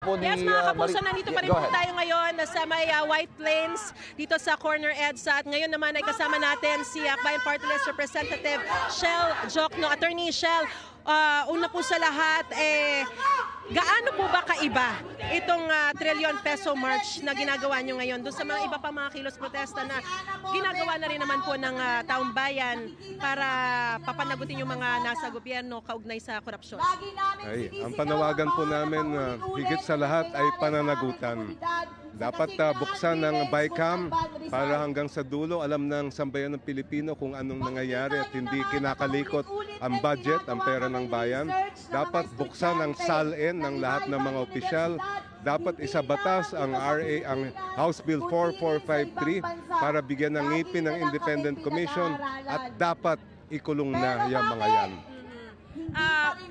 po ni Yes, mga kapuso, Marie. nandito pa rin Go po ahead. tayo ngayon sa may White Plains, dito sa corner EDSA. At ngayon naman ay kasama natin si Akbayan Party List Representative Shell Jokno. Attorney Shell, una po sa lahat, gaano po ba kaiba itong trillion peso march na ginagawa nyo ngayon doon sa mga iba pa mga kilos protesta na ginagawa na rin naman po ng taong bayan para papanagutin yung mga nasa gobyerno kaugnay sa korupsyon? Ay, ang panawagan po namin higit sa lahat ay pananagutan. Dapat buksan ng BICAM para hanggang sa dulo alam ng sambayan ng Pilipino kung anong nangyayari at hindi kinakalikot ang budget, ang pera ng bayan. Dapat buksan ang SALN ng lahat ng mga opisyal. Dapat isabatas ang RA, ang House Bill 4453 para bigyan ng ngipin ng Independent Commission at dapat ikulong na yung mga yan.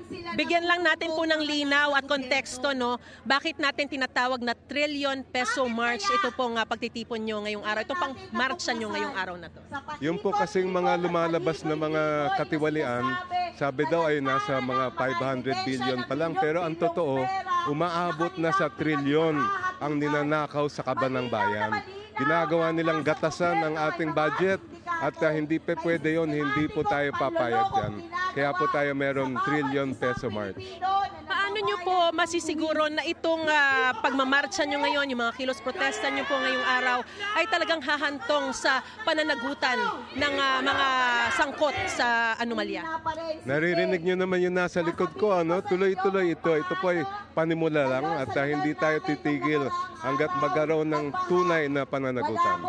Bigyan lang natin po ng linaw at konteksto, no? Bakit natin tinatawag na trillion peso march ito pong pagtitipon nyo ngayong araw? Ito pang marcha nyo ngayong araw na to. Yung po kasing mga lumalabas na mga katiwalian, sabi daw ay nasa mga 500 billion pa lang. Pero ang totoo, umaabot na sa trilyon ang ninanakaw sa kaban ng bayan. Ginagawa nilang gatasan ang ating budget at hindi pa pwede yun, hindi po tayo papayag dyan. Kaya po tayo meron trillion peso march. Paano nyo po masisiguro na itong pagmamarcha nyo ngayon, yung mga kilos protesta nyo po ngayong araw, ay talagang hahantong sa pananagutan ng mga sangkot sa anomalya? Naririnig nyo naman yung nasa likod ko, ano? Tuloy-tuloy ito. Ito po ay panimula lang at hindi tayo titigil hanggat magkaroon ng tunay na pananagutan.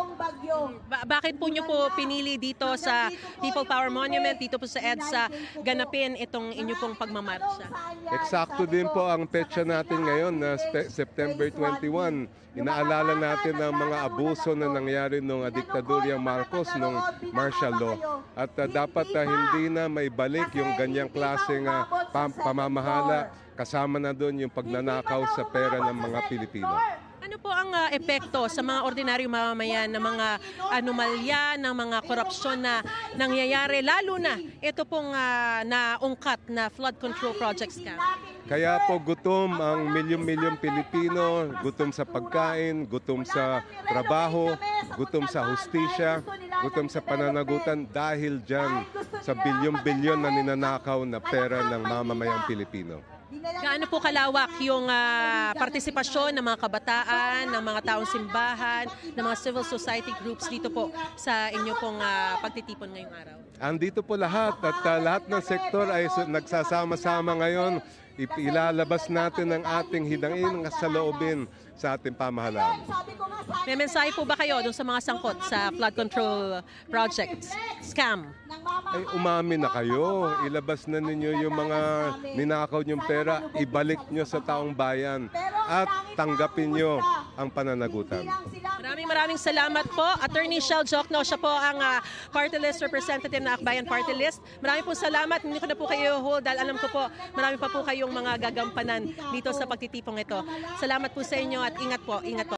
Bakit po nyo po pinili dito sa People Power Monument, dito po sa EDSA, ganapin itong inyo pong pagmamarcha? Eksakto din po ang petsa natin ngayon na September 21. Inaalala natin ang mga abuso na nangyari nung diktadurya Marcos nung martial law. At dapat hindi na maibalik yung ganyang klaseng pamamahala. Kasama na doon yung pagnanakaw sa pera ng mga Pilipino. Ano po ang epekto sa mga ordinaryong mamamayan ng mga anomalya, ng mga korupsyon na nangyayari, lalo na ito pong naungkat na flood control project scam? Kaya po gutom ang milyon-milyon Pilipino, gutom sa pagkain, gutom sa trabaho, gutom sa hustisya, gutom sa pananagutan dahil dyan sa bilyon-bilyon na ninanakaw na pera ng mamamayang Pilipino. Gaano po kalawak yung partisipasyon ng mga kabataan, ng mga taong simbahan, ng mga civil society groups dito po sa inyo pong pagtitipon ngayong araw? Andito po lahat at lahat ng sektor ay nagsasama-sama ngayon. Ilalabas natin ang ating hidangin sa loobin sa ating pamahalaan. May mensahe po ba kayo doon sa mga sangkot sa flood control project scam? Ay umamin na kayo, ilabas na ninyo yung mga ninakaw niyong pera, ibalik nyo sa taong bayan at tanggapin nyo ang pananagutan. Maraming salamat po. Attorney Shell Jokno, siya po ang party list representative na Akbayan Party List. Maraming po salamat. Hindi ko na po kayo hold dahil alam ko po marami pa po kayong mga gagampanan dito sa pagtitipong ito. Salamat po sa inyo at ingat po. Ingat po.